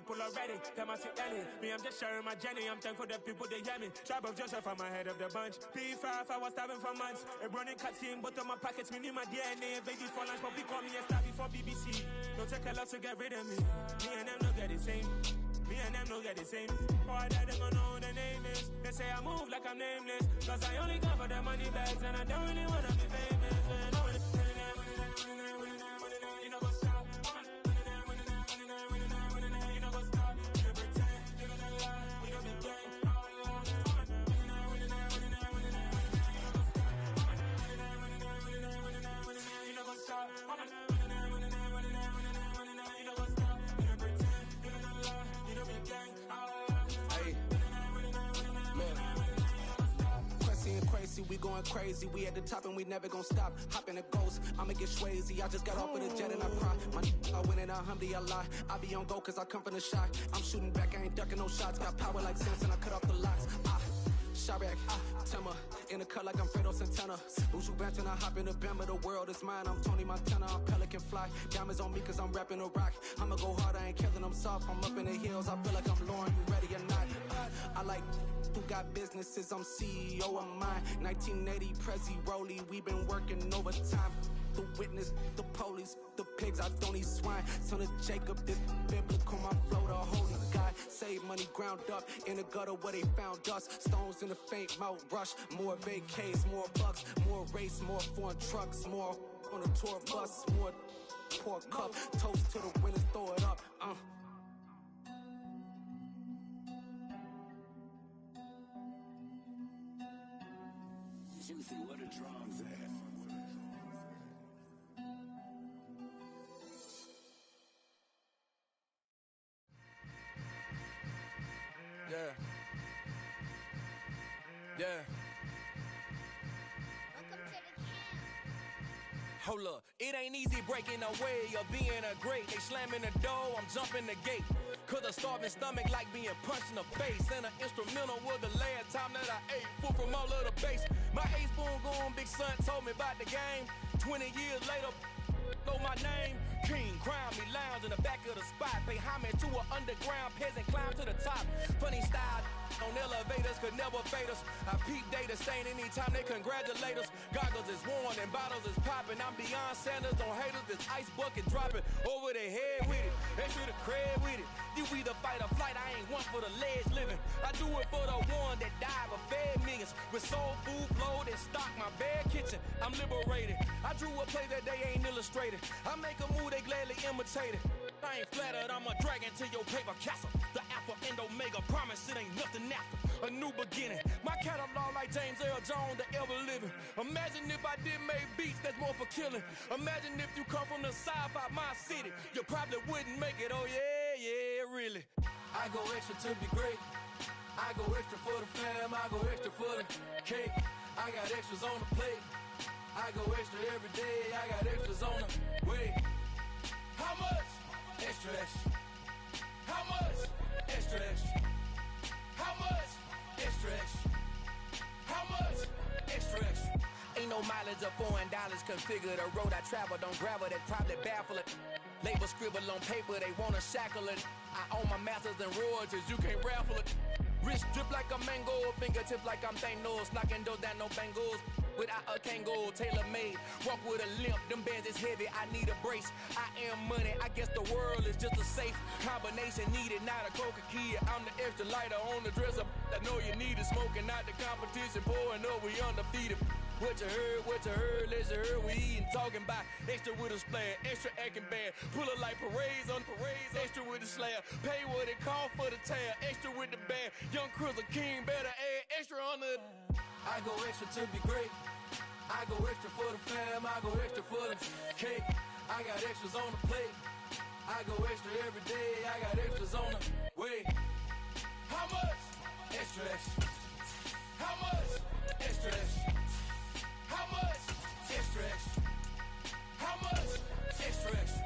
people already. Them I see Ellie. Me, I'm just sharing my journey. I'm thankful that people they hear me. Tribe of Joseph, I'm ahead of the bunch. P5, I was starving for months. A running cutscene, but on my pockets, me need my DNA. Baby for lunch, but call me a star before BBC. Don't take a lot to get rid of me. Me and them don't get the same. Me and them don't get the same. Boy, that they gonna know the name is. They say I move like I'm nameless. Cause I only come for the money bags and I don't really wanna be famous. You know what's up? You know what's up? You pretend, you gonna lie, you gonna be gang. You know what's up? Crazy, we going crazy. We at the top and we never gonna stop. Hop in a ghost, I'ma get swayzy. I just got off with a jet and I cry. I win in a Humvee, I lie. I be on go cause I come from the shot. I'm shooting back, I ain't ducking no shots. Got power like Samson, I cut off the locks. Shabak, Timmer, in the cut like I'm Fredo Santana. Buju Banton, I hop in the Bama, the world is mine. I'm Tony Montana, I'm Pelican Fly. Diamonds on me cause I'm rapping a rock. I'ma go hard, I ain't killing them soft. I'm up in the hills, I feel like I'm Lauren, you ready or not? I like who got businesses, I'm CEO of mine. 1980 Prezi Rolly, we been working overtime. The witness, the police, the pigs, I don't eat swine. Son of Jacob, this biblical, my flow, the holy God. Save money ground up in the gutter where they found us. Stones in the faint mouth rush. More vacays, more bucks, more race, more foreign trucks, more on a tour bus, more pour cup. Toast to the winners, throw it up. Juicy, what a drums at. Yeah. Hold up, it ain't easy breaking away or being a great. They slamming the door, I'm jumping the gate. Cause a starving stomach like being punched in the face. And an instrumental was the last time that I ate. Full from all of the bass. My ace boom going, big son told me about the game. 20 years later, know my name. King, crown me, lounge in the back of the spot. Pay homage to an underground peasant, climb to the top. Funny style on elevators could never fade us. I peep data stain anytime they congratulate us. Goggles is worn and bottles is popping. I'm beyond Sanders on haters, this ice bucket dropping over their head with it. They should have cred with it. You either fight or flight, I ain't one for the ledge living. I do it for the one that died but fed millions. With soul food flowed and stocked my bare kitchen. I'm liberated. I drew a play that they ain't illustrated. I make a move, they gladly imitate it. I ain't flattered, I'm a dragon to your paper castle. The Alpha and Omega, promise it ain't nothing after. A new beginning. My catalog like James Earl Jones, the ever living. Imagine if I did make beats that's more for killing. Imagine if you come from the south out my city. You probably wouldn't make it, oh yeah, really. I go extra to be great. I go extra for the fam, I go extra for the cake. I got extras on the plate. I go extra every day, I got extras on the way. How much? Extra, extra. How much? Extra, extra. How much? Extra, extra. How much? Extra, extra. Ain't no mileage of $4 configure the road I travel. Don't gravel that probably baffle it. Label scribble on paper, they wanna shackle it. I own my masters and royalties, you can't raffle it. Wrist drip like a mango, fingertips like I'm Thanos, knocking those down no bangles. Without a Kango, tailor-made, walk with a limp, them bands is heavy, I need a brace. I am money, I guess the world is just a safe combination needed, not a coca key. I'm the extra lighter on the dresser, I know you need it, smoking out the competition, pouring up, we undefeated. What you heard, let's you heard, we eating, talking about extra with a splash, extra acting bad, pull it like parades on parades, extra with the slab, pay what it cost for the tab, extra with the band, young Cruiser King better add extra on the. I go extra to be great. I go extra for the fam, I go extra for the cake. I got extras on the plate. I go extra every day, I got extras on the way. How much? Extra, extra. How much? Extra, extra. How much? Extra, extra. How much? Extra, extra.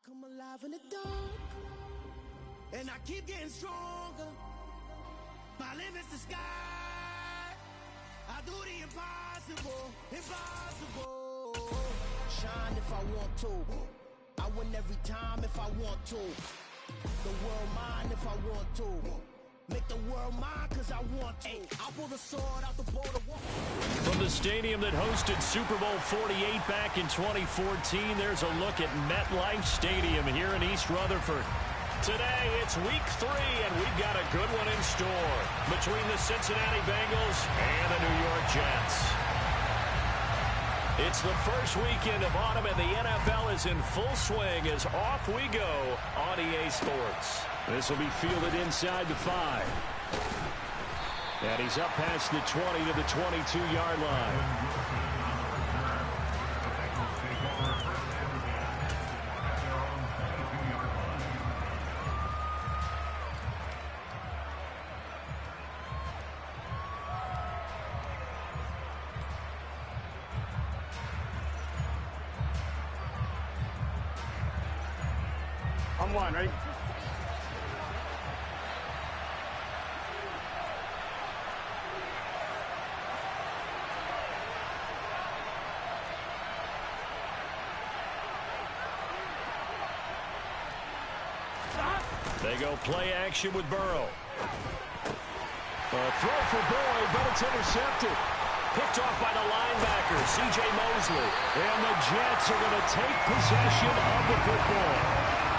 Come alive in the dark, and I keep getting stronger. My limit's the sky. do the impossible, impossible. Shine if I want to. I win every time if I want to. The world mine if I want to. Make the world mine cause I want to. I'll pull the sword out the bowl of war. From the stadium that hosted Super Bowl 48 back in 2014, there's a look at MetLife Stadium here in East Rutherford. Today, it's week 3, and we've got a good one in store between the Cincinnati Bengals and the New York Jets. It's the first weekend of autumn, and the NFL is in full swing as off we go on EA Sports. This will be fielded inside the 5. And he's up past the 20 to the 22-yard line. On one, ready? They go play action with Burrow. A throw for Boyd, but it's intercepted. Picked off by the linebacker, C.J. Mosley. And the Jets are going to take possession of the football.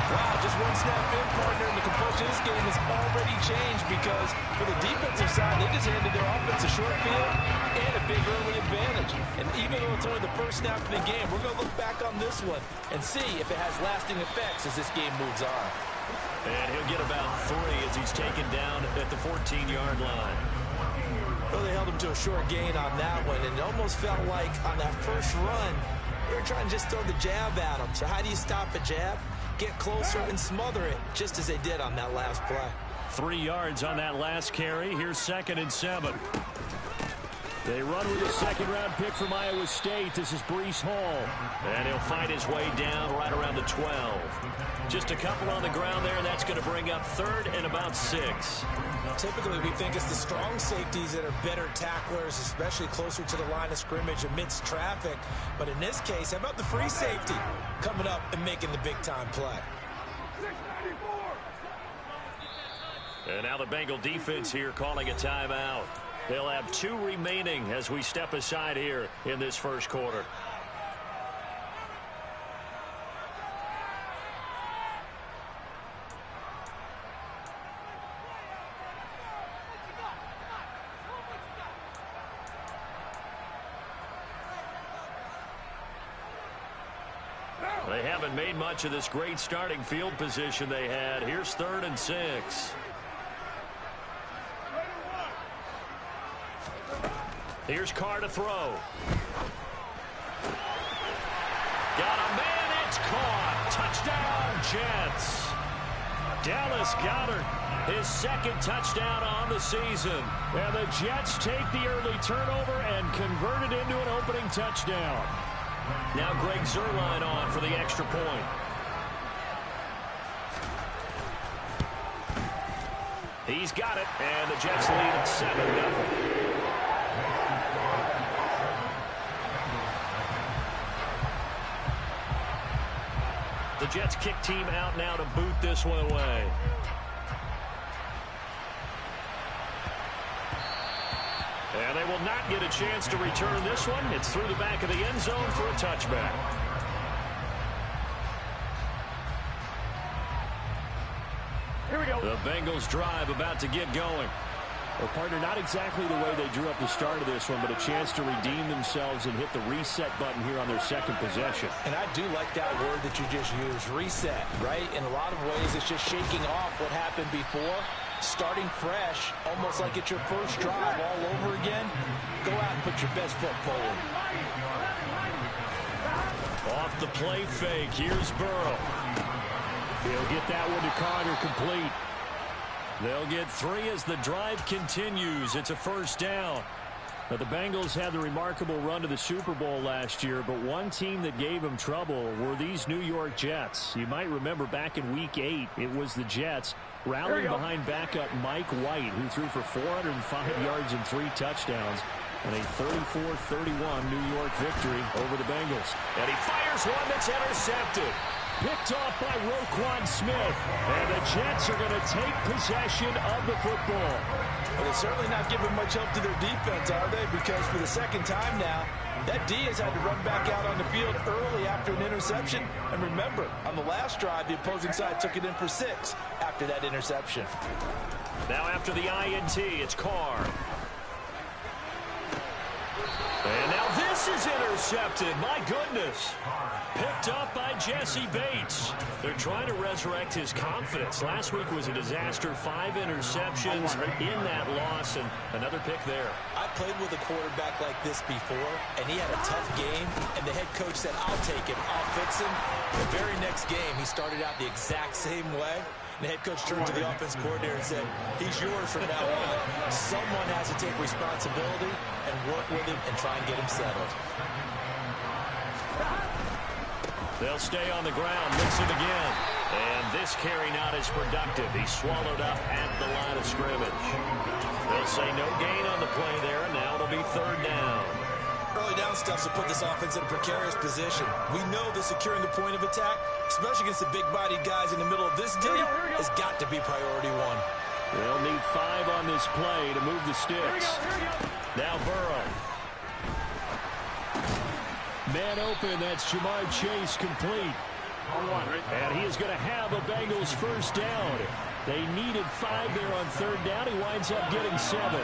Wow, just one snap in, partner, and the compulsion of this game has already changed because for the defensive side, they just handed their offense a short field and a big early advantage. And even though it's only the first snap of the game, we're going to look back on this one and see if it has lasting effects as this game moves on. And he'll get about 3 as he's taken down at the 14-yard line. Well, they held him to a short gain on that one, and it almost felt like on that first run, they were trying to just throw the jab at him. So how do you stop a jab? Get closer and smother it, just as they did on that last play. 3 yards on that last carry. Here's 2nd and 7. They run with a second-round pick from Iowa State. This is Breece Hall. And he'll find his way down right around the 12. Just a couple on the ground there. That's going to bring up 3rd and about 6. Typically, we think it's the strong safeties that are better tacklers, especially closer to the line of scrimmage amidst traffic. But in this case, how about the free safety coming up and making the big-time play? And now the Bengal defense here calling a timeout. They'll have 2 remaining as we step aside here in this first quarter. They haven't made much of this great starting field position they had. Here's 3rd and 6. Here's Carr to throw. Got a man, it's caught. Touchdown, Jets. Dallas Goedert, his 2nd touchdown on the season. And the Jets take the early turnover and convert it into an opening touchdown. Now Greg Zuerlein on for the extra point. He's got it, and the Jets lead at 7-0. The Jets kick team out now to boot this one away. And they will not get a chance to return this one. It's through the back of the end zone for a touchback. Here we go. The Bengals drive about to get going. Well, partner, not exactly the way they drew up the start of this one, but a chance to redeem themselves and hit the reset button here on their 2nd possession. And I do like that word that you just used, reset, right? In a lot of ways, it's just shaking off what happened before, starting fresh, almost like it's your first drive all over again. Go out and put your best foot forward. Off the play fake, here's Burrow. He'll get that one to Carter complete. They'll get 3 as the drive continues. It's a first down. Now, the Bengals had the remarkable run to the Super Bowl last year, but one team that gave them trouble were these New York Jets. You might remember back in Week 8, it was the Jets rallying behind backup Mike White, who threw for 405 yards and 3 touchdowns. And a 34-31 New York victory over the Bengals. And he fires one that's intercepted. Picked off by Roquan Smith. And the Jets are going to take possession of the football. Well, they're certainly not giving much help to their defense, are they? Because for the second time now, that D has had to run back out on the field early after an interception. And remember, on the last drive, the opposing side took it in for 6 after that interception. Now after the INT, it's Carr. And now this is intercepted. My goodness. Picked up by Jesse Bates. They're trying to resurrect his confidence. Last week was a disaster. 5 interceptions in that loss, and another pick there. I played with a quarterback like this before, and he had a tough game, and the head coach said, I'll take him, I'll fix him. The very next game, he started out the exact same way. The head coach turned to the offense coordinator and said, he's yours from now on. Someone has to take responsibility and work with him and try and get him settled. They'll stay on the ground, mix it again. And this carry not as productive. He's swallowed up at the line of scrimmage. They'll say no gain on the play there, and now it'll be 3rd down. Early down stuff to put this offense in a precarious position. We know that securing the point of attack, especially against the big-bodied guys in the middle of this D, has got to be priority 1. They'll need 5 on this play to move the sticks. Now Burrow. Man open, that's Jamar Chase complete. And he is going to have a Bengals first down. They needed 5 there on 3rd down. He winds up getting 7.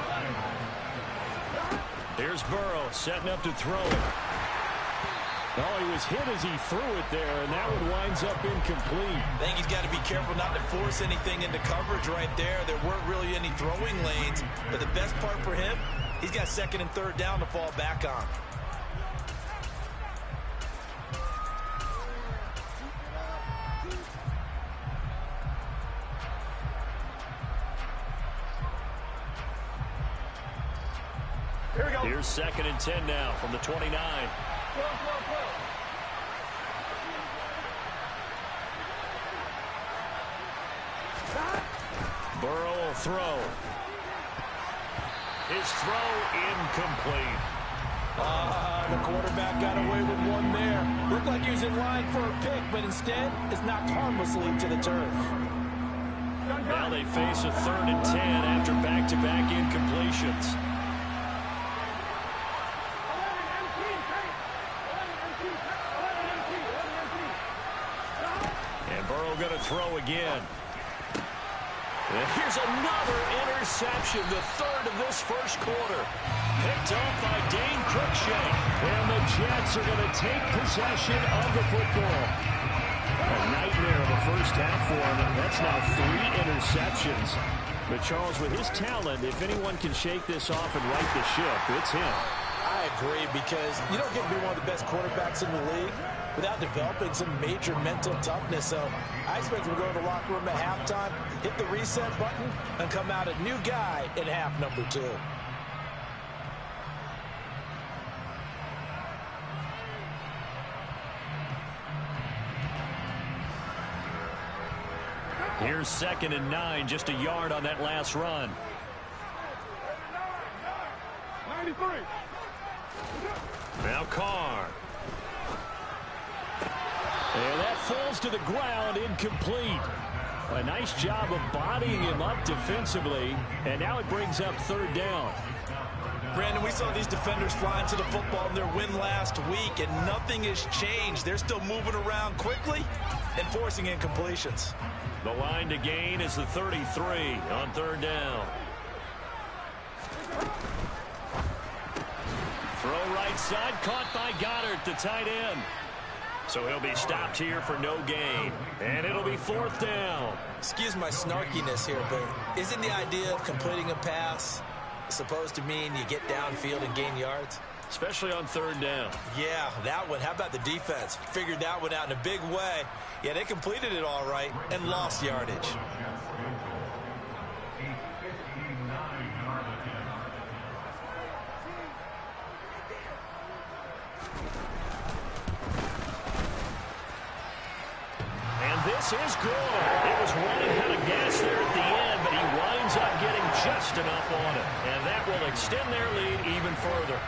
Here's Burrow setting up to throw it. Oh, he was hit as he threw it there, and that one winds up incomplete. I think he's got to be careful not to force anything into coverage right there. There weren't really any throwing lanes, but the best part for him, he's got 2nd and 3rd down to fall back on. Here's 2nd and 10 now from the 29. Burrow will throw. His throw incomplete. The quarterback got away with one there. Looked like he was in line for a pick, but instead is knocked harmlessly to the turf. Now they face a 3rd and 10 after back-to-back incompletions. Going to throw again. And here's another interception, the 3rd of this first quarter. Picked up by Dane Cruikshank. And the Jets are going to take possession of the football. A nightmare of a first half for him. That's now 3 interceptions. But Charles, with his talent, if anyone can shake this off and right the ship, it's him. I agree, because you don't get to be one of the best quarterbacks in the league without developing some major mental toughness. So I expect him to go to the locker room at halftime, hit the reset button, and come out a new guy in half number 2. Here's 2nd and 9, just a yard on that last run. 93. Now Carr. And that falls to the ground, incomplete. A nice job of bodying him up defensively, and now it brings up 3rd down. Brandon, we saw these defenders flying to the football in their win last week, and nothing has changed. They're still moving around quickly and forcing incompletions. The line to gain is the 33 on 3rd down. Throw right side, caught by Goddard, the tight end. So he'll be stopped here for no gain. And it'll be 4th down. Excuse my snarkiness here, but isn't the idea of completing a pass supposed to mean you get downfield and gain yards? Especially on 3rd down. Yeah, that one. How about the defense? Figured that one out in a big way. Yeah, they completed it all right and lost yardage. This is good. It was running out of gas there at the end, but he winds up getting just enough on it. And that will extend their lead even even further.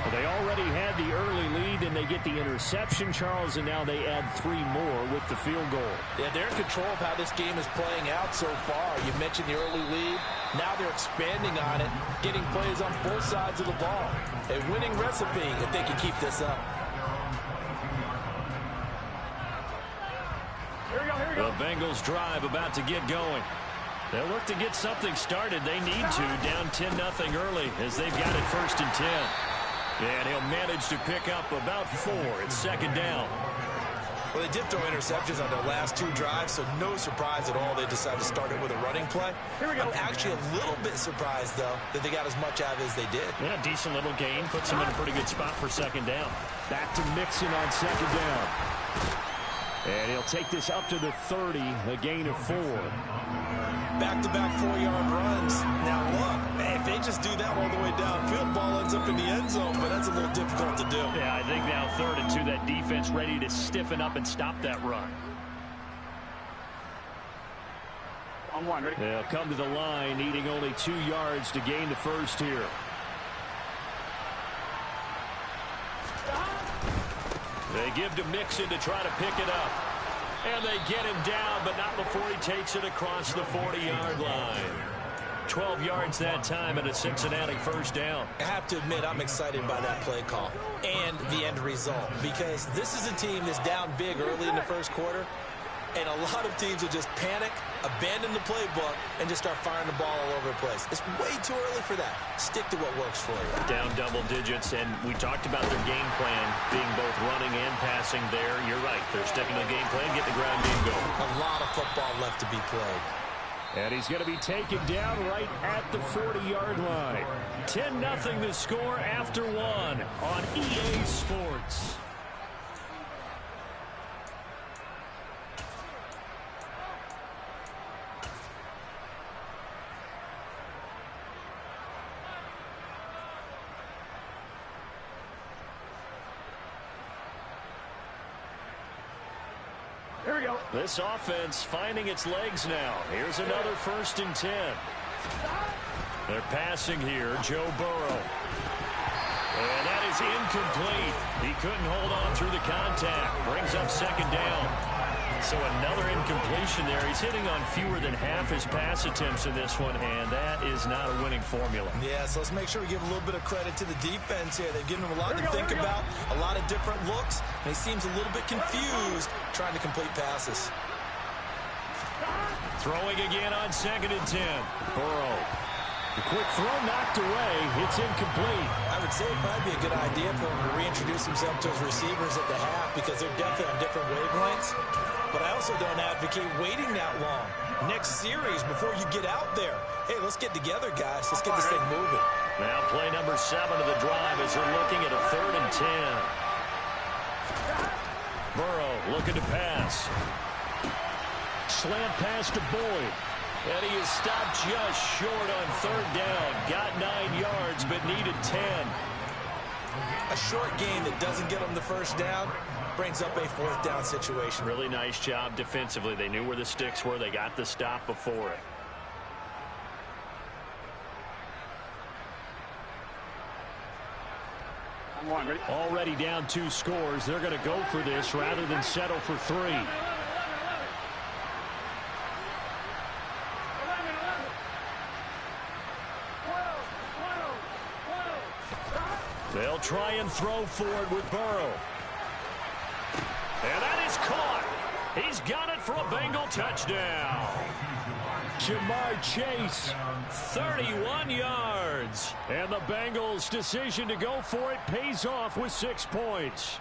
Well, they already had the early lead, and they get the interception, Charles, and now they add 3 more with the field goal. Yeah, they're in control of how this game is playing out so far. You mentioned the early lead. Now they're expanding on it, getting plays on both sides of the ball. A winning recipe if they can keep this up. The Bengals drive about to get going. They'll look to get something started. They need to, down 10-0 early as they've got it 1st and 10. And he'll manage to pick up about 4. It's 2nd down. Well, they did throw interceptions on their last 2 drives, so no surprise at all they decided to start it with a running play. I'm actually a little bit surprised, though, that they got as much out of it as they did. Yeah, decent little gain. Puts them in a pretty good spot for 2nd down. Back to Mixon on 2nd down. And he'll take this up to the 30, a gain of 4. Back-to-back 4-yard runs. Now, look, if they just do that all the way downfield, ball ends up in the end zone, but that's a little difficult to do. Yeah, I think now 3rd and 2, that defense ready to stiffen up and stop that run. On 1, ready? They'll come to the line, needing only 2 yards to gain the 1st here. They give to Mixon to try to pick it up. And they get him down, but not before he takes it across the 40-yard line. 12 yards that time and a Cincinnati 1st down. I have to admit, I'm excited by that play call and the end result, because this is a team that's down big early in the 1st quarter, and a lot of teams will just panic, abandon the playbook, and just start firing the ball all over the place. It's way too early for that. Stick to what works for you. Down double digits, and we talked about their game plan being both running and passing there. You're right. They're sticking to the game plan, get the ground game going. A lot of football left to be played. And he's going to be taken down right at the 40-yard line. 10-0 the score after 1 on EA Sports. Here we go. This offense finding its legs now. Here's another 1st and 10. They're passing here, Joe Burrow. And that is incomplete. He couldn't hold on through the contact. Brings up 2nd down. So another incompletion there. He's hitting on fewer than half his pass attempts in this one, and that is not a winning formula. Yeah, so let's make sure we give a little bit of credit to the defense here. They've given him a lot to think about, a lot of different looks, and he seems a little bit confused trying to complete passes. Throwing again on 2nd and 10. Burrow. The quick throw knocked away. It's incomplete. I would say it'd probably be a good idea for him to reintroduce himself to his receivers at the half, because they're definitely on different wavelengths. But I also don't advocate waiting that long. Next series, before you get out there, hey, let's get together, guys. Let's get this thing moving. Now play number 7 of the drive as they're looking at a 3rd and 10. Burrow looking to pass. Slant pass to Boyd. And he is stopped just short on 3rd down. Got 9 yards, but needed 10. A short game that doesn't get him the 1st down brings up a 4th down situation. Really nice job defensively. They knew where the sticks were. They got the stop before it. On 1, ready? Already down 2 scores. They're going to go for this rather than settle for 3. They'll try and throw for it with Burrow. And that is caught. He's got it for a Bengal touchdown. Jamar Chase, 31 yards. And the Bengals' decision to go for it pays off with 6 points.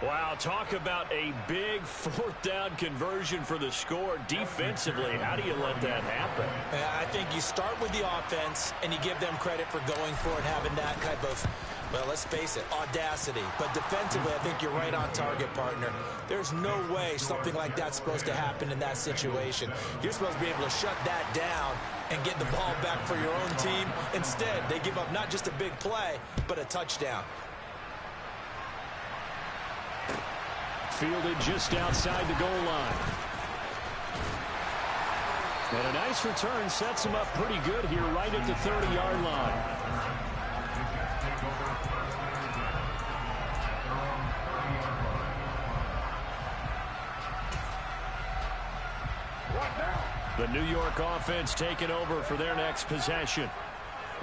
Wow, talk about a big 4th down conversion for the score. Defensively, how do you let that happen? I think you start with the offense and you give them credit for going for it, having that type of, well, let's face it, audacity. But defensively, I think you're right on target, partner. There's no way something like that's supposed to happen in that situation. You're supposed to be able to shut that down and get the ball back for your own team. Instead, they give up not just a big play, but a touchdown. Fielded just outside the goal line. And a nice return sets him up pretty good here right at the 30-yard line. The New York offense taking over for their next possession.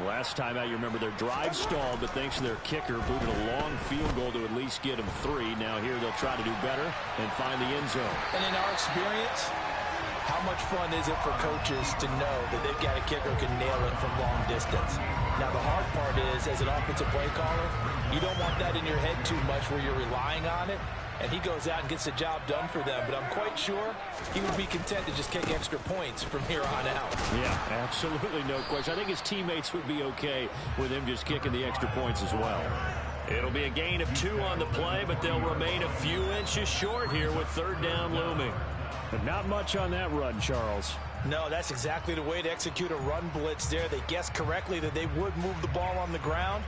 Last time out, you remember their drive stalled, but thanks to their kicker, booted a long field goal to at least get them 3. Now here they'll try to do better and find the end zone. And in our experience, how much fun is it for coaches to know that they've got a kicker who can nail it from long distance? Now, the hard part is, as an offensive play caller, you don't want that in your head too much where you're relying on it. And he goes out and gets the job done for them. But I'm quite sure he would be content to just kick extra points from here on out. Yeah, absolutely no question. I think his teammates would be okay with him just kicking the extra points as well. It'll be a gain of 2 on the play, but they'll remain a few inches short here with 3rd down looming. But not much on that run, Charles. No, that's exactly the way to execute a run blitz there. They guessed correctly that they would move the ball on the ground,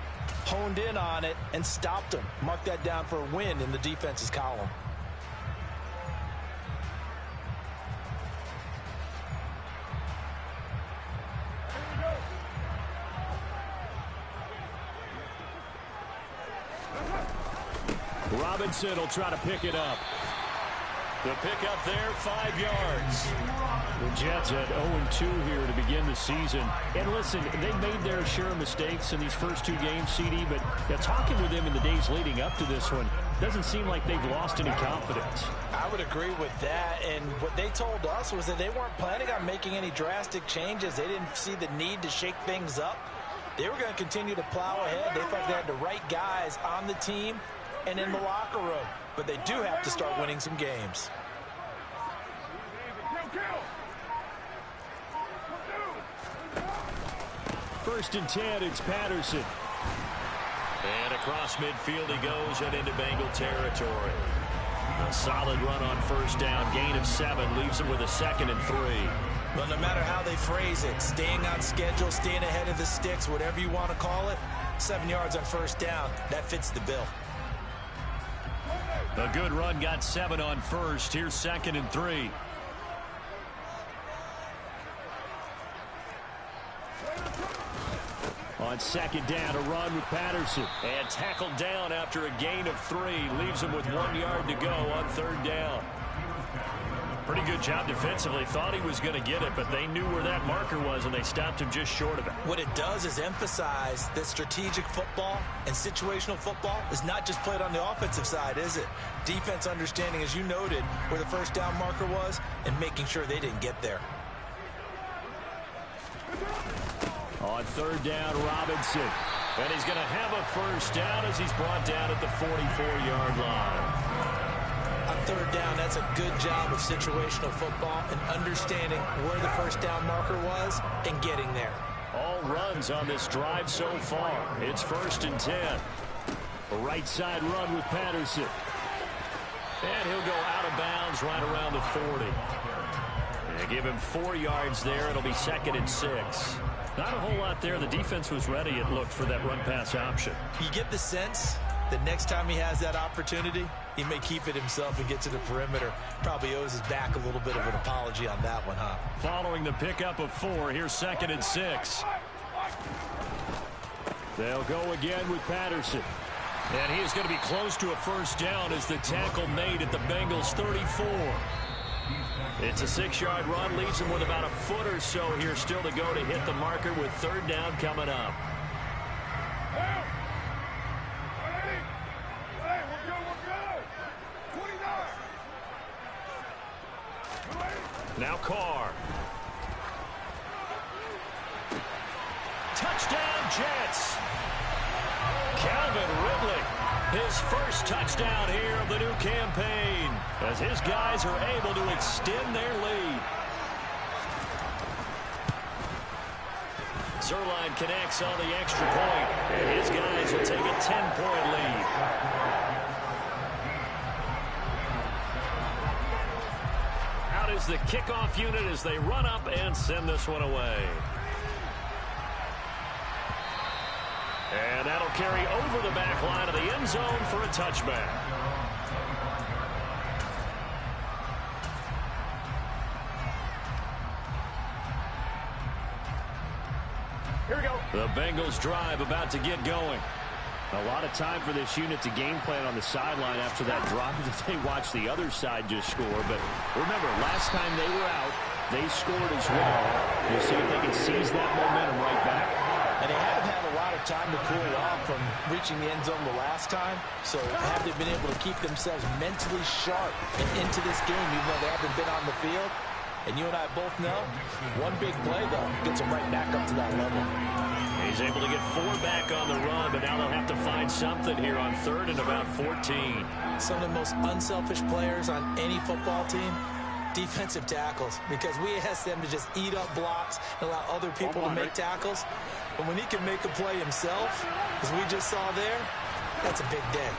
honed in on it, and stopped them. Mark that down for a win in the defense's column. Robinson will try to pick it up. The pickup there, 5 yards. The Jets had 0-2 here to begin the season. And listen, they made their share of mistakes in these first 2 games, CD, but talking with them in the days leading up to this one, doesn't seem like they've lost any confidence. I would agree with that, and what they told us was that they weren't planning on making any drastic changes. They didn't see the need to shake things up. They were going to continue to plow ahead. They felt they had the right guys on the team and in the locker room. But they do have to start winning some games. First and 10, it's Patterson. And across midfield he goes and into Bengal territory. A solid run on 1st down, gain of 7, leaves him with a 2nd and 3. Well, no matter how they phrase it, staying on schedule, staying ahead of the sticks, whatever you want to call it, 7 yards on 1st down, that fits the bill. A good run, got 7 on 1st. Here's 2nd and 3. On 2nd down, a run with Patterson. And tackled down after a gain of 3. Leaves him with 1 yard to go on 3rd down. Pretty good job defensively. Thought he was going to get it, but they knew where that marker was, and they stopped him just short of it. What it does is emphasize that strategic football and situational football is not just played on the offensive side, is it? Defense understanding, as you noted, where the 1st down marker was and making sure they didn't get there. On 3rd down, Robinson. And he's going to have a 1st down as he's brought down at the 44-yard line. On 3rd down, that's a good job of situational football and understanding where the 1st down marker was and getting there. All runs on this drive so far. It's 1st and 10. A right side run with Patterson. And he'll go out of bounds right around the 40. They give him 4 yards there. It'll be 2nd and 6. Not a whole lot there. The defense was ready, it looked, for that run-pass option. You get the sense that next time he has that opportunity, he may keep it himself and get to the perimeter. Probably owes his back a little bit of an apology on that one, huh? Following the pickup of 4, here's 2nd and 6. They'll go again with Patterson. And he is going to be close to a 1st down as the tackle made at the Bengals' 34. It's a 6-yard run, leaves him with about a foot or so here still to go to hit the marker with 3rd down coming up. Now Carr. Touchdown Jets. Calvin Ridley, his first touchdown here of the new campaign, as his guys are able to extend their lead. Zerline connects on the extra point, and his guys will take a 10-point lead. Out is the kickoff unit as they run up and send this one away. And that'll carry over the back line of the end zone for a touchback. Here we go. The Bengals drive about to get going. A lot of time for this unit to game plan on the sideline after that drive that they watched the other side just score. But remember, last time they were out, They scored as well. We'll see if they can seize that momentum right back. And they haven't had a lot of time to cool off from reaching the end zone the last time. So have they been able to keep themselves mentally sharp and into this game, even though they haven't been on the field? And you and I both know, one big play, though, gets them right back up to that level. He's able to get 4 back on the run, but now they'll have to find something here on 3rd and about 14. Some of the most unselfish players on any football team, defensive tackles, because we ask them to just eat up blocks and allow other people to make tackles. But when he can make a play himself, as we just saw there, that's a big day.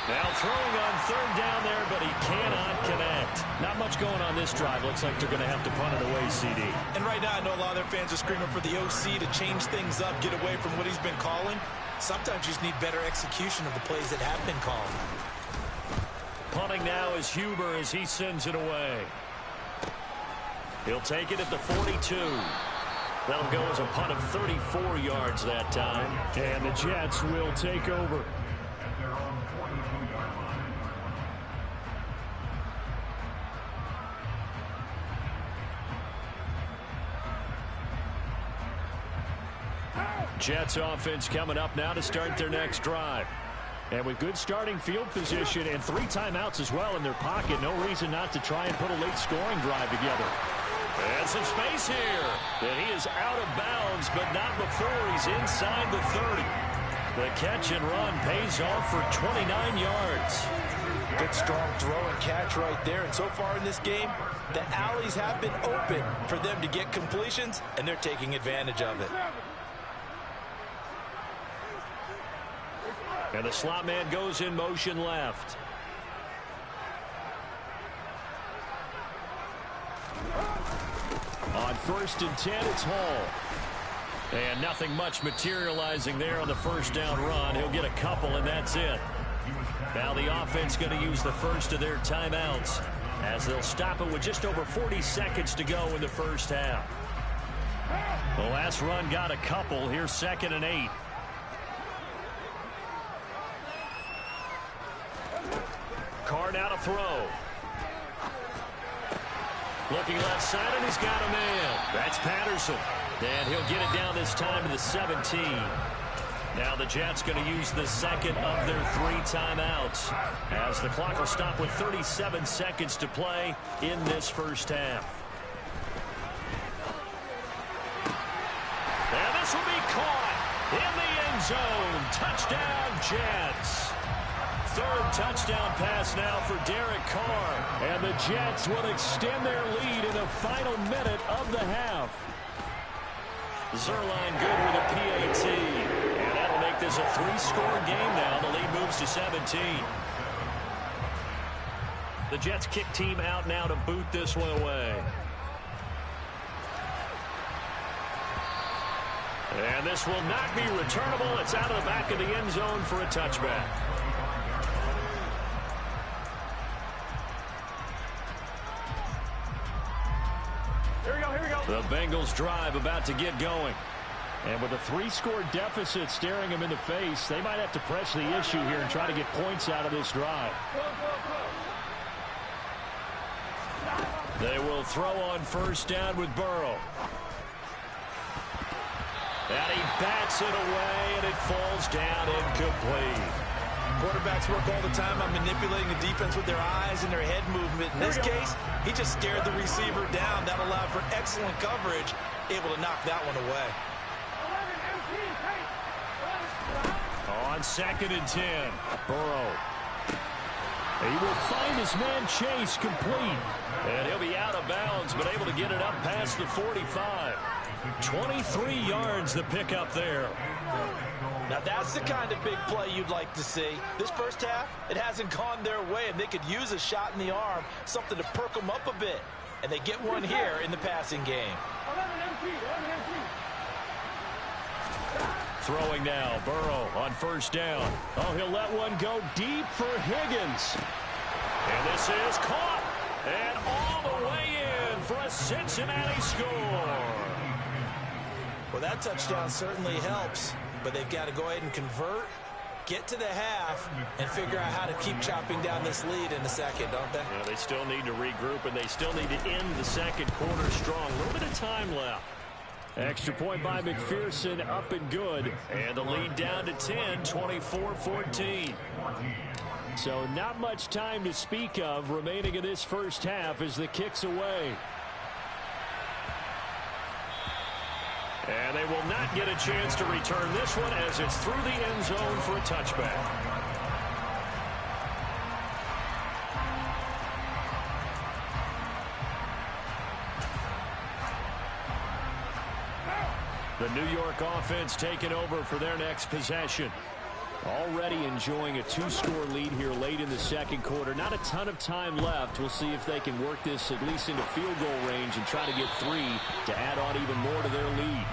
Now throwing on 3rd down there, but he cannot connect. Not much going on this drive. Looks like they're going to have to punt it away, CD. And right now, I know a lot of their fans are screaming for the OC to change things up, get away from what he's been calling. Sometimes you just need better execution of the plays that have been called. Punting now is Huber as he sends it away. He'll take it at the 42. That'll go as a punt of 34 yards that time. And the Jets will take over. Jets offense coming up now to start their next drive. And with good starting field position and 3 timeouts as well in their pocket, no reason not to try and put a late scoring drive together. And some space here. And he is out of bounds, but not before he's inside the 30. The catch and run pays off for 29 yards. Good strong throw and catch right there. And so far in this game, the alleys have been open for them to get completions, and they're taking advantage of it. And the slot man goes in motion left. On 1st and 10, it's Hall. And nothing much materializing there on the first down run. He'll get a couple, and that's it. Now the offense going to use the first of their timeouts as they'll stop it with just over 40 seconds to go in the first half. The last run got a couple. Here's 2nd and 8. Carr now to throw. Looking left side, and he's got a man. That's Patterson. And he'll get it down this time to the 17. Now the Jets going to use the second of their 3 timeouts as the clock will stop with 37 seconds to play in this first half. And this will be caught in the end zone. Touchdown, Jets. 3rd touchdown pass now for Derek Carr. And the Jets will extend their lead in the final minute of the half. Zerline good with a PAT. And that'll make this a 3-score game now. The lead moves to 17. The Jets kick team out now to boot this one away. And this will not be returnable. It's out of the back of the end zone for a touchback. The Bengals drive about to get going. And with a 3-score deficit staring them in the face, they might have to press the issue here and try to get points out of this drive. They will throw on 1st down with Burrow. And he bats it away, and it falls down incomplete. Quarterbacks work all the time on manipulating the defense with their eyes and their head movement. In this case, he just scared the receiver down. That allowed for excellent coverage, able to knock that one away. On 2nd and 10, Burrow. He will find his man Chase complete. And he'll be out of bounds, but able to get it up past the 45. 23 yards the pickup there. Now that's the kind of big play you'd like to see. This first half, it hasn't gone their way, and they could use a shot in the arm, something to perk them up a bit. And they get one here in the passing game. Throwing now, Burrow on 1st down. Oh, he'll let one go deep for Higgins. And this is caught. And all the way in for a Cincinnati score. Well, that touchdown certainly helps, but they've got to go ahead and convert get to the half and figure out how to keep chopping down this lead in the second, don't they? Yeah, they still need to regroup, and they still need to end the second quarter strong. A little bit of time left. Extra point by McPherson, up and good. And the lead down to 10, 24-14. So not much time to speak of remaining in this first half as the kick's away. And they will not get a chance to return this one as it's through the end zone for a touchback. The New York offense taking over for their next possession. Already enjoying a 2-score lead here late in the second quarter. Not a ton of time left. We'll see if they can work this at least into field goal range and try to get 3 to add on even more to their lead.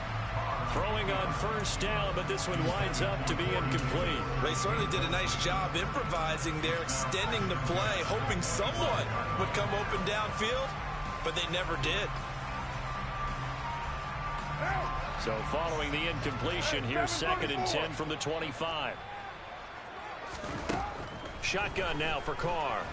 Throwing on first down, but this one winds up to be incomplete. They certainly did a nice job improvising there, extending the play, hoping someone would come open downfield, but they never did. So following the incompletion, here's 2nd and 10 from the 25. Shotgun now for Carr.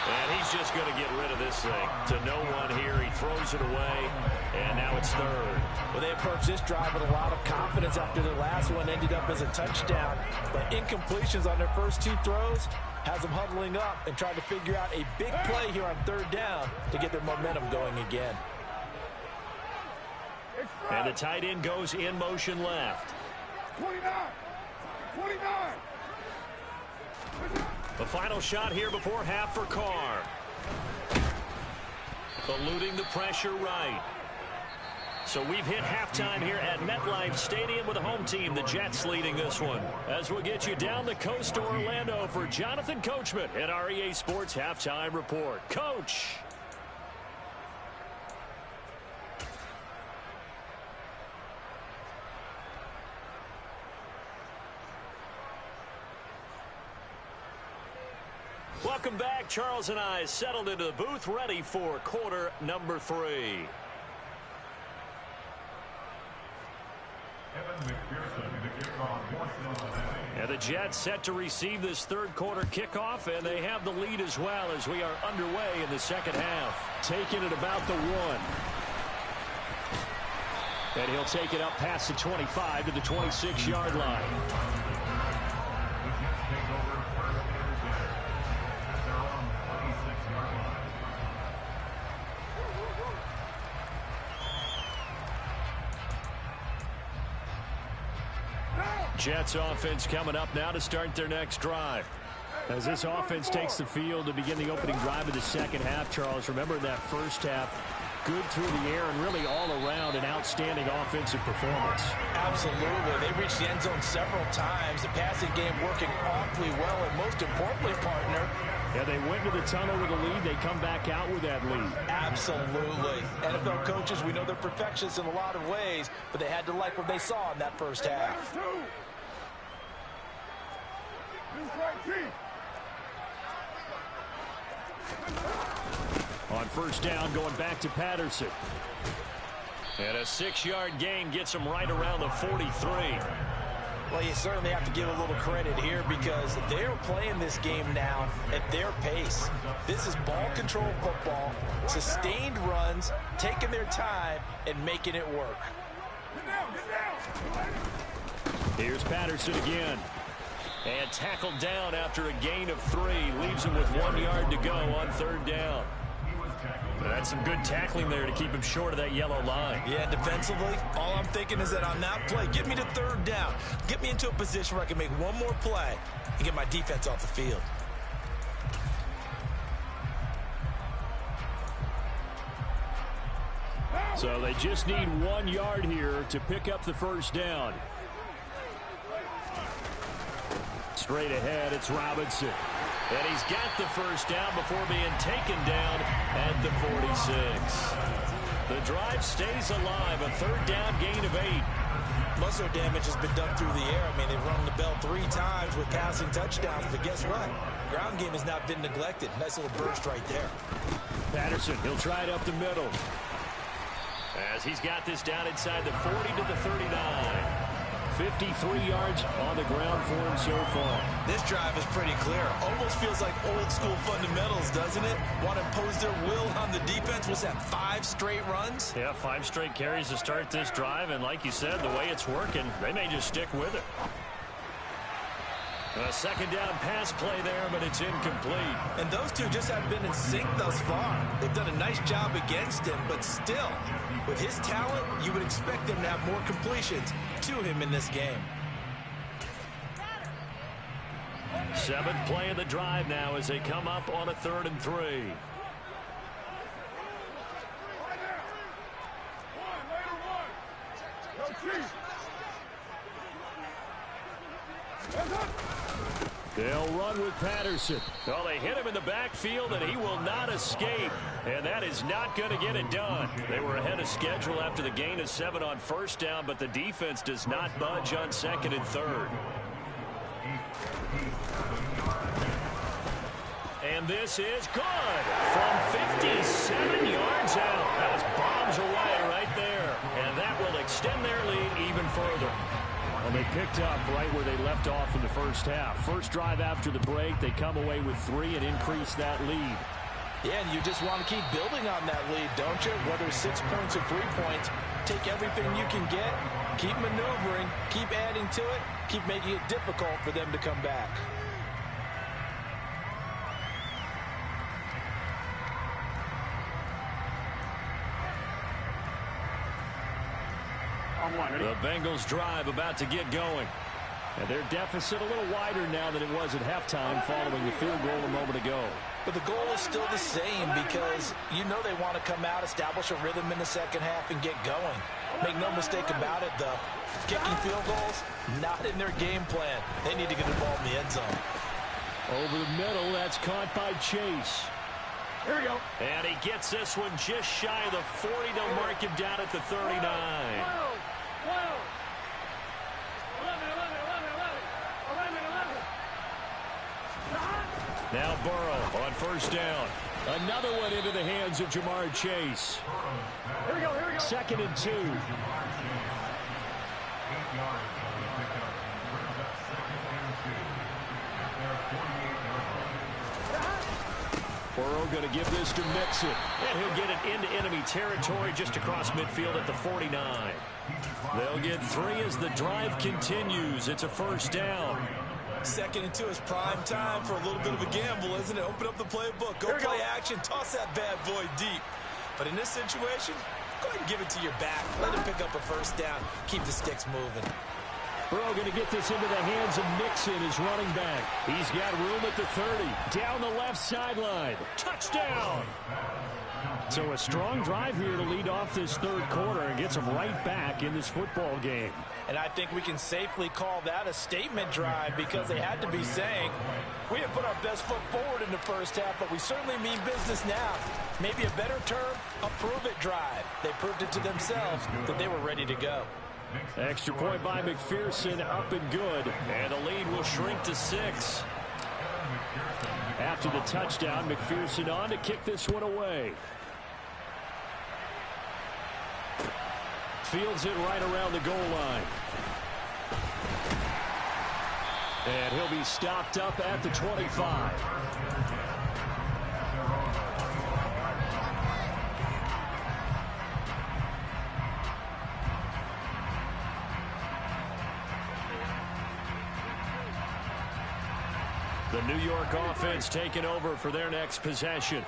And he's just going to get rid of this thing. To no one here, he throws it away, and now it's 3rd. Well, they approached this drive with a lot of confidence after the last one ended up as a touchdown. But incompletions on their first 2 throws has them huddling up and trying to figure out a big play here on 3rd down to get their momentum going again. And the tight end goes in motion left. 29! The final shot here before half for Carr. Eluding the pressure right. So we've hit halftime here at MetLife Stadium with the home team, the Jets, leading this one. As we'll get you down the coast to Orlando for Jonathan Coachman at our EA Sports Halftime Report. Coach. Welcome back. Charles and I settled into the booth, ready for quarter number 3. And the Jets set to receive this 3rd quarter kickoff, and they have the lead as well as we are underway in the second half. Taking it about the 1. And he'll take it up past the 25 to the 26-yard line. Jets offense coming up now to start their next drive. As this offense takes the field to begin the opening drive of the second half, Charles, remember that first half, good through the air and really all around an outstanding offensive performance. Absolutely. They reached the end zone several times. The passing game working awfully well, and most importantly, partner, yeah, they went to the tunnel with a lead. They come back out with that lead. Absolutely. NFL coaches, we know they're perfectionists in a lot of ways, but they had to like what they saw in that first half. On first down, going back to Patterson. And a 6-yard gain gets him right around the 43. Well, you certainly have to give a little credit here because they're playing this game now at their pace. This is ball control football, sustained runs, taking their time, and making it work. Here's Patterson again. And tackled down after a gain of 3. Leaves him with 1 yard to go on 3rd down. That's some good tackling there to keep him short of that yellow line. Yeah, defensively, all I'm thinking is that on that play, get me to 3rd down. Get me into a position where I can make one more play and get my defense off the field. So they just need 1 yard here to pick up the first down. Straight ahead, it's Robinson. And he's got the first down before being taken down at the 46. The drive stays alive, a 3rd down gain of 8. Most of their damage has been done through the air. I mean, they've rung the bell 3 times with passing touchdowns, but guess what? Ground game has not been neglected. Nice little burst right there. Patterson, he'll try it up the middle. as he's got this down inside the 40 to the 39. 53 yards on the ground for him so far. This drive is pretty clear. Almost feels like old school fundamentals, doesn't it? Want to impose their will on the defense. Was that 5 straight runs? Yeah, 5 straight carries to start this drive, and like you said, the way it's working, they may just stick with it. A second down pass play there, but it's incomplete. And those two just haven't been in sync thus far. They've done a nice job against him, but still, with his talent, you would expect them to have more completions to him in this game. 7th play of the drive now as they come up on a 3rd and 3. They'll run with Patterson. Well, they hit him in the backfield, and he will not escape. And that is not going to get it done. They were ahead of schedule after the gain of 7 on 1st down, but the defense does not budge on 2nd and 3rd. And this is good from 57 yards out. That was bombs away right there. And that will extend their lead even further. Well, they picked up right where they left off in the first half. First drive after the break, they come away with 3 and increase that lead. Yeah, and you just want to keep building on that lead, don't you? Whether 6 points or 3 points, take everything you can get, keep maneuvering, keep adding to it, keep making it difficult for them to come back. The Bengals drive about to get going. And their deficit a little wider now than it was at halftime following the field goal a moment ago. But the goal is still the same because you know they want to come out, establish a rhythm in the second half, and get going. Make no mistake about it, though. Kicking field goals, not in their game plan. They need to get involved in the end zone. Over the middle, that's caught by Chase. Here we go. And he gets this one just shy of the 40. They'll mark him down at the 39. Now Burrow on 1st down. Another one into the hands of Jamar Chase. Here we go, here we go. 2nd and 2. Burrow going to give this to Mixon. And he'll get it into enemy territory just across midfield at the 49. They'll get 3 as the drive continues. It's a 1st down. 2nd and 2 is prime time for a little bit of a gamble, isn't it? Open up the playbook. Go play action. Toss that bad boy deep. But in this situation, go ahead and give it to your back. Let him pick up a 1st down. Keep the sticks moving. Burrow going to get this into the hands of Mixon, his running back. He's got room at the 30. Down the left sideline. Touchdown! So a strong drive here to lead off this 3rd quarter and gets them right back in this football game. And I think we can safely call that a statement drive because they had to be saying, we didn't put our best foot forward in the first half, but we certainly mean business now. Maybe a better term, a prove-it drive. They proved it to themselves that they were ready to go. Extra point by McPherson, up and good. And the lead will shrink to 6. After the touchdown, McPherson on to kick this one away. Fields it right around the goal line. And he'll be stopped up at the 25. The New York offense taking over for their next possession.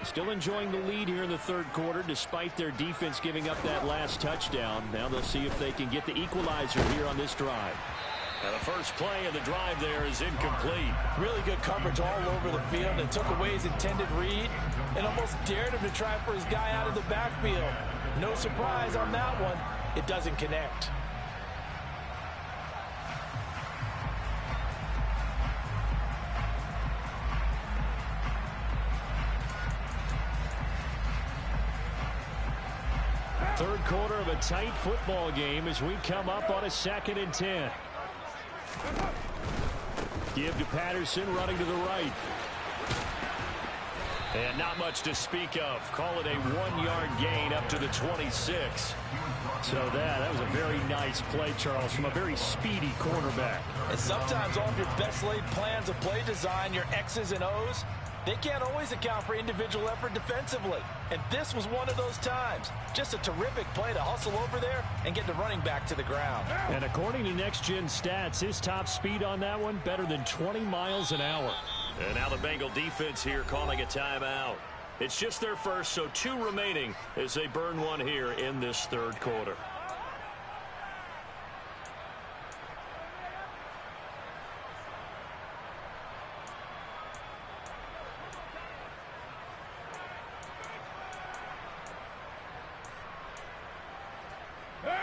Still enjoying the lead here in the 3rd quarter despite their defense giving up that last touchdown. Now they'll see if they can get the equalizer here on this drive. And the first play of the drive there is incomplete. Really good coverage all over the field and took away his intended read and almost dared him to try for his guy out of the backfield. No surprise on that one. It doesn't connect. Third quarter of a tight football game as we come up on a 2nd and 10. Give to Patterson running to the right. And not much to speak of. Call it a 1-yard gain up to the 26. So that was a very nice play, Charles, from a very speedy quarterback. And sometimes all of your best laid plans of play design, your X's and O's, they can't always account for individual effort defensively. And this was one of those times. Just a terrific play to hustle over there and get the running back to the ground. And according to Next Gen Stats, his top speed on that one, better than 20 miles an hour. And now the Bengal defense here calling a timeout. It's just their first, so 2 remaining as they burn one here in this third quarter.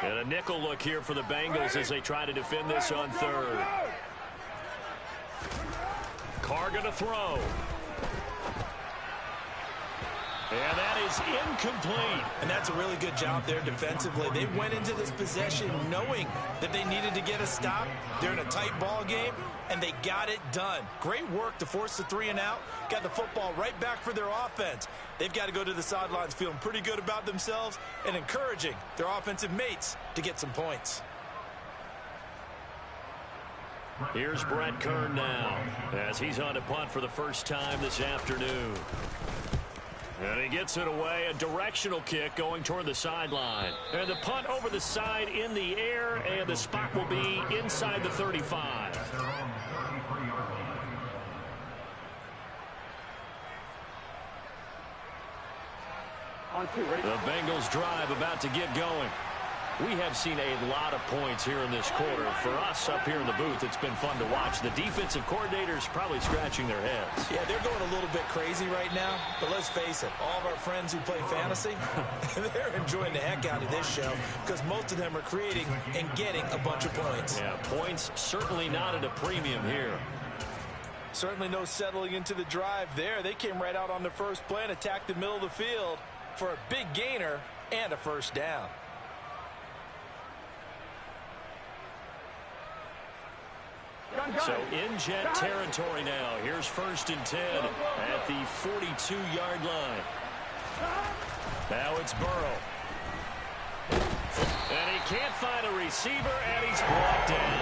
And a nickel look here for the Bengals as they try to defend this on third. Carr going to throw. And that is incomplete. And that's a really good job there defensively. They went into this possession knowing that they needed to get a stop. They're in a tight ball game, and they got it done. Great work to force the 3 and out. Got the football right back for their offense. They've got to go to the sidelines feeling pretty good about themselves and encouraging their offensive mates to get some points. Here's Brett Kern now as he's on to punt for the first time this afternoon. And he gets it away, a directional kick going toward the sideline. And the punt over the side in the air, and the spot will be inside the 35. The Bengals drive about to get going. We have seen a lot of points here in this quarter. For us up here in the booth, it's been fun to watch. The defensive coordinators probably scratching their heads. Yeah, they're going a little bit crazy right now. But let's face it, all of our friends who play fantasy, they're enjoying the heck out of this show because most of them are creating and getting a bunch of points. Yeah, points certainly not at a premium here. Certainly no settling into the drive there. They came right out on the first play and attacked the middle of the field for a big gainer and a first down. So in Jet territory now. Here's 1st and 10 at the 42-yard line. Now it's Burrow. And he can't find a receiver, and he's brought down.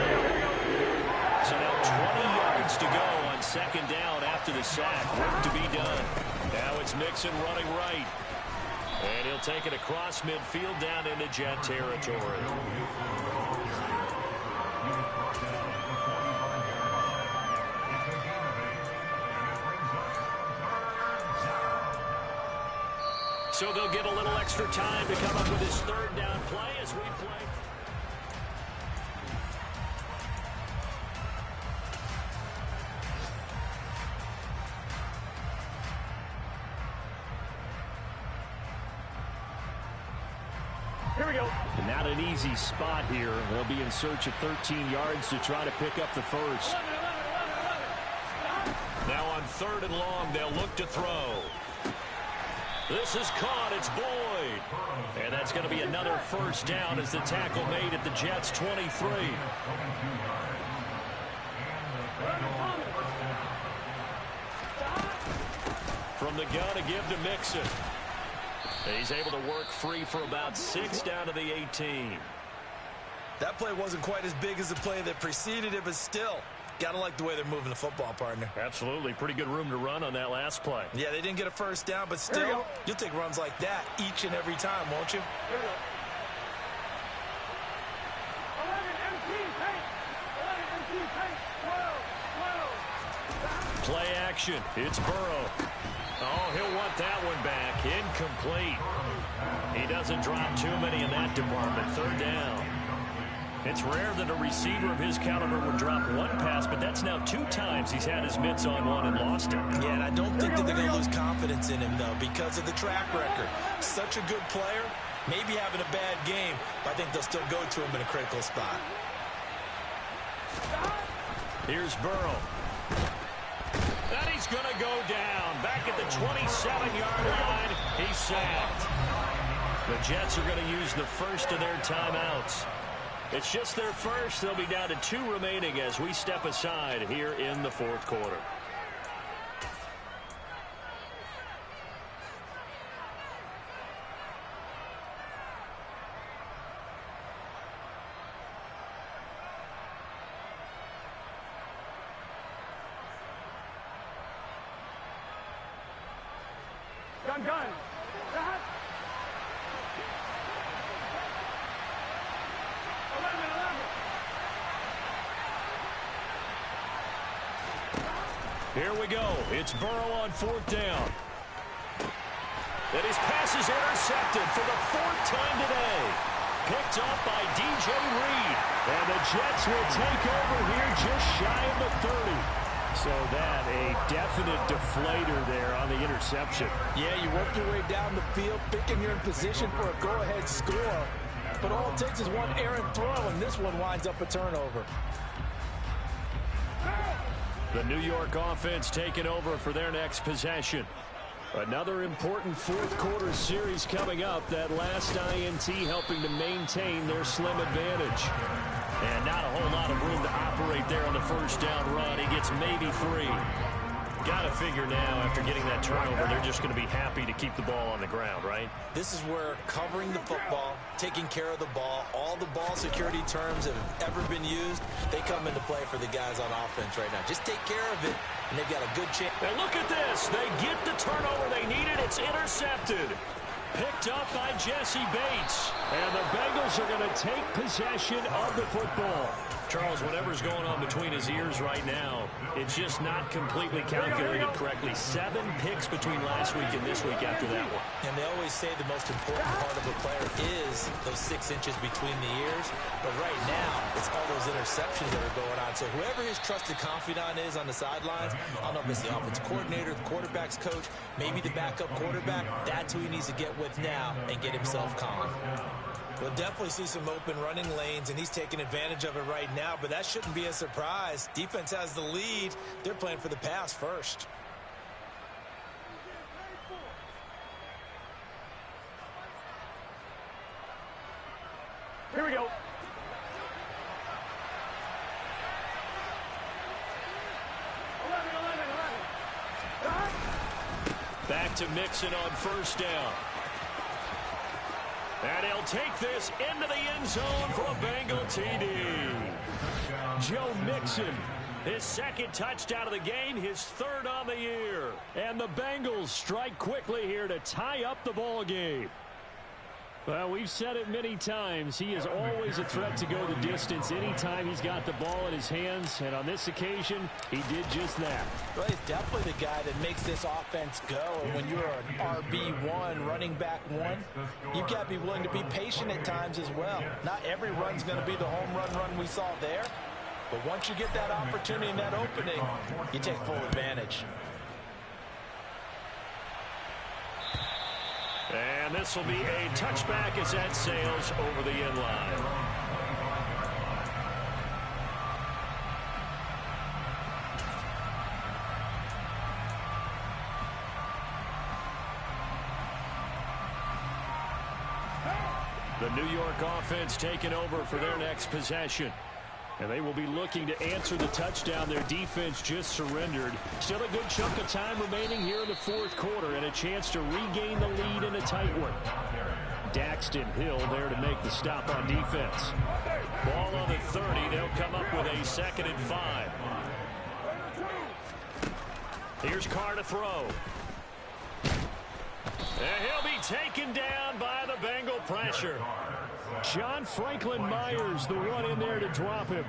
So now 20 yards to go on 2nd down after the sack. Work to be done. Now it's Mixon running right. And he'll take it across midfield down into Jet territory. So they'll get a little extra time to come up with his 3rd down play as we play. Here we go. And not an easy spot here. They'll be in search of 13 yards to try to pick up the first. Now on 3rd and long, they'll look to throw. This is caught. It's Boyd. And that's going to be another first down as the tackle made at the Jets' 23. From the gun, a give to Mixon. He's able to work free for about 6 down to the 18. That play wasn't quite as big as the play that preceded it, but still, got to like the way they're moving the football, partner. Absolutely. Pretty good room to run on that last play. Yeah, they didn't get a first down, but still, you'll take runs like that each and every time, won't you? Play action. It's Burrow. Oh, he'll want that one back. Incomplete. He doesn't drop too many in that department. 3rd down. It's rare that a receiver of his caliber would drop one pass, but that's now 2 times he's had his mitts on one and lost it. Yeah, and I don't think that they're going to lose confidence in him, though, because of the track record. Such a good player, maybe having a bad game, but I think they'll still go to him in a critical spot. Here's Burrow. And he's going to go down. Back at the 27-yard line, he's sacked. The Jets are going to use the first of their timeouts. It's just their first. They'll be down to 2 remaining as we step aside here in the 4th quarter. Gun. Here we go. It's Burrow on 4th down. And his pass is intercepted for the 4th time today. Picked up by DJ Reed. And the Jets will take over here just shy of the 30. So that a definite deflator there on the interception. Yeah, you work your way down the field, thinking you're in position for a go-ahead score. But all it takes is one errant throw, and this one winds up a turnover. The New York offense taking over for their next possession. Another important 4th quarter series coming up. That last INT helping to maintain their slim advantage. And not a whole lot of room to operate there on the 1st down run. He gets maybe 3. Got to figure now, after getting that turnover, they're just going to be happy to keep the ball on the ground, right? This is where covering the football, taking care of the ball, all the ball security terms that have ever been used, they come into play for the guys on offense right now. Just take care of it, and they've got a good chance. And look at this. They get the turnover they needed. It's intercepted. Picked up by Jesse Bates. And the Bengals are going to take possession of the football. Charles, whatever's going on between his ears right now, it's just not completely calculated correctly. 7 picks between last week and this week after that one. And they always say the most important part of a player is those 6 inches between the ears. But right now, it's all those interceptions that are going on. So whoever his trusted confidant is on the sidelines, I don't know if it's the offensive coordinator, the quarterback's coach, maybe the backup quarterback, that's who he needs to get with now and get himself calm. We'll definitely see some open running lanes, and he's taking advantage of it right now, but that shouldn't be a surprise. Defense has the lead. They're playing for the pass first. Here we go. Back to Mixon on 1st down. And he'll take this into the end zone for a Bengal TD. Joe Mixon, his 2nd touchdown of the game, his 3rd on the year. And the Bengals strike quickly here to tie up the ball game. Well, we've said it many times. He is always a threat to go the distance anytime he's got the ball in his hands. And on this occasion, he did just that. Well, he's definitely the guy that makes this offense go. And when you're an RB1, running back 1, you've got to be willing to be patient at times as well. Not every run's going to be the home run we saw there. But once you get that opportunity and that opening, you take full advantage. And this will be a touchback as that sails over the end line. The New York offense taking over for their next possession. And they will be looking to answer the touchdown their defense just surrendered. Still a good chunk of time remaining here in the 4th quarter and a chance to regain the lead in a tight one. Daxton Hill there to make the stop on defense. Ball on the 30. They'll come up with a 2nd and 5. Here's Carr to throw. And he'll be taken down by the Bengal pressure. John Franklin Myers, the one in there to drop him.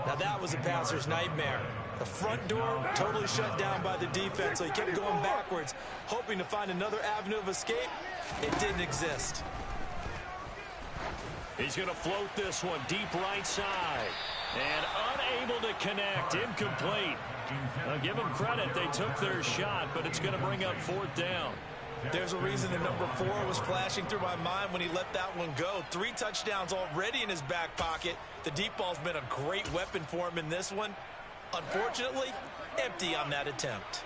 Now that was a passer's nightmare. The front door totally shut down by the defense, so he kept going backwards, hoping to find another avenue of escape. It didn't exist. He's going to float this one deep right side. And unable to connect, incomplete. I'll give them credit, they took their shot, but it's going to bring up 4th down. There's a reason that number 4 was flashing through my mind when he let that one go. 3 touchdowns already in his back pocket. The deep ball's been a great weapon for him in this one. Unfortunately, empty on that attempt.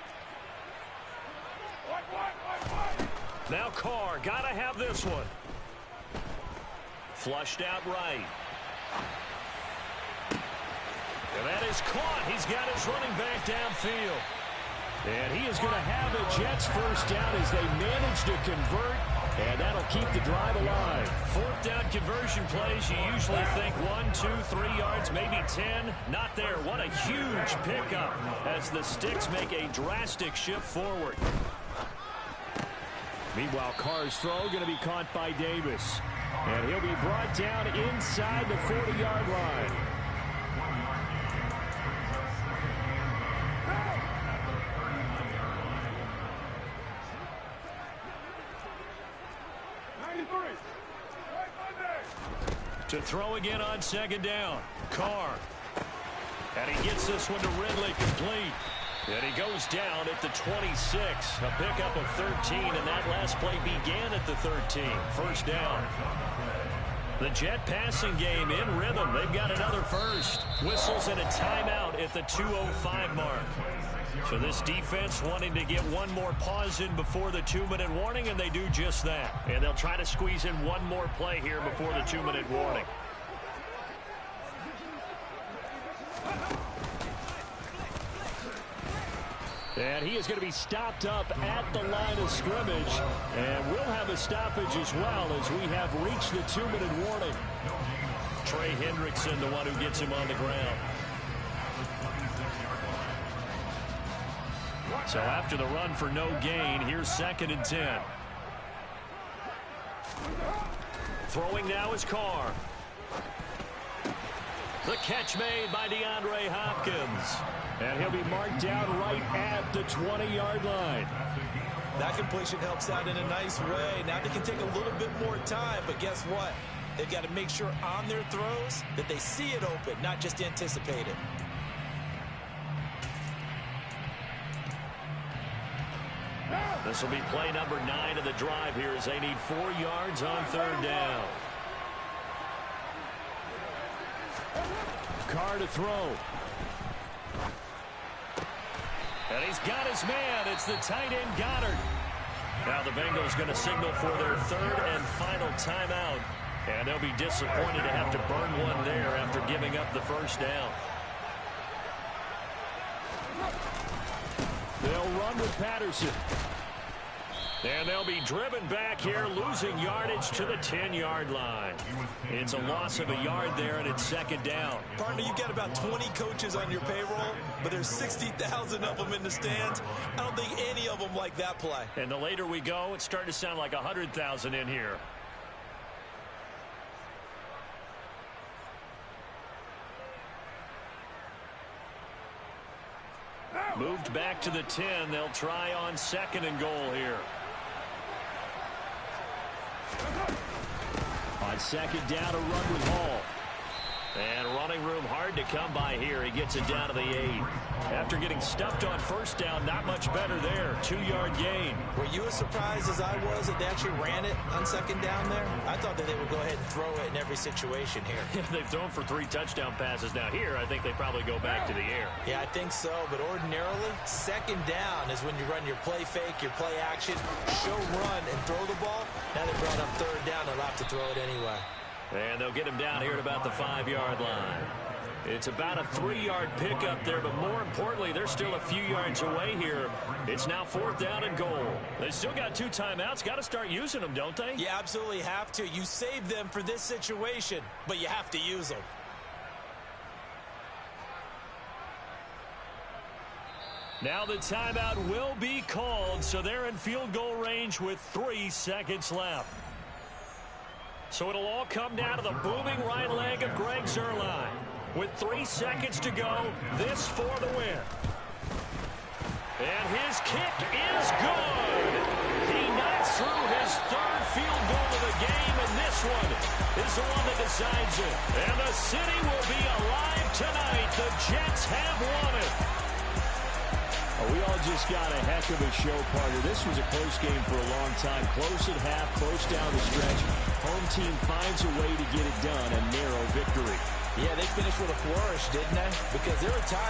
Now Carr, gotta have this one. Flushed out right. And that is caught. He's got his running back downfield. And he is going to have the Jets 1st down as they manage to convert, and that'll keep the drive alive. 4th down conversion plays, you usually think 1, 2, 3 yards, maybe 10. Not there. What a huge pickup as the Sticks make a drastic shift forward. Meanwhile, Carr's throw going to be caught by Davis. And he'll be brought down inside the 40-yard line. To throw again on second down. Carr. And he gets this one to Ridley complete. And he goes down at the 26. A pickup of 13, and that last play began at the 13. First down. The Jet passing game in rhythm. They've got another first. Whistles and a timeout at the 2:05 mark. So this defense wanting to get one more pause in before the 2-minute warning, and they do just that. And they'll try to squeeze in one more play here before the 2-minute warning. And he is going to be stopped up at the line of scrimmage. And we'll have a stoppage as well as we have reached the 2-minute warning. Trey Hendrickson, the one who gets him on the ground. So after the run for no gain, here's 2nd and 10. Throwing now is Carr. The catch made by DeAndre Hopkins. And he'll be marked down right at the 20-yard line. That completion helps out in a nice way. Now they can take a little bit more time, but guess what? They've got to make sure on their throws that they see it open, not just anticipate it. This will be play number 9 of the drive here as they need 4 yards on 3rd down. Carr to throw. And he's got his man. It's the tight end Goddard. Now the Bengals going to signal for their 3rd and final timeout. And they'll be disappointed to have to burn one there after giving up the first down. They'll run with Patterson. And they'll be driven back here, losing yardage to the 10-yard line. It's a loss of a yard there, and it's 2nd down. Partner, you've got about 20 coaches on your payroll, but there's 60,000 of them in the stands. I don't think any of them like that play. And the later we go, it's starting to sound like 100,000 in here. Moved back to the 10. They'll try on 2nd and goal here. On 2nd down, a run with Hall. And running room hard to come by here. He gets it down to the 8. After getting stuffed on 1st down, not much better there. 2-yard gain. Were you as surprised as I was that they actually ran it on 2nd down there? I thought that they would go ahead and throw it in every situation here. They've thrown for 3 touchdown passes. Now here, I think they probably go back to the air. Yeah, I think so. But ordinarily, 2nd down is when you run your play fake, your play action, show run, and throw the ball. Now they brought up 3rd down. They'll have to throw it anyway. And they'll get him down here at about the 5-yard line. It's about a 3-yard pickup there, but more importantly, they're still a few yards away here. It's now 4th down and goal. They still got 2 timeouts. Got to start using them, don't they? You absolutely have to. You save them for this situation, but you have to use them. Now the timeout will be called, so they're in field goal range with 3 seconds left. So it'll all come down to the booming right leg of Greg Zuerlein. With 3 seconds to go, this for the win. And his kick is good. He knocks through his 3rd field goal of the game, and this one is the one that decides it. And the city will be alive tonight. The Jets have won it. We all just got a heck of a show, partner. This was a close game for a long time. Close at half, close down the stretch. Home team finds a way to get it done, a narrow victory. Yeah, they finished with a flourish, didn't they? Because there were times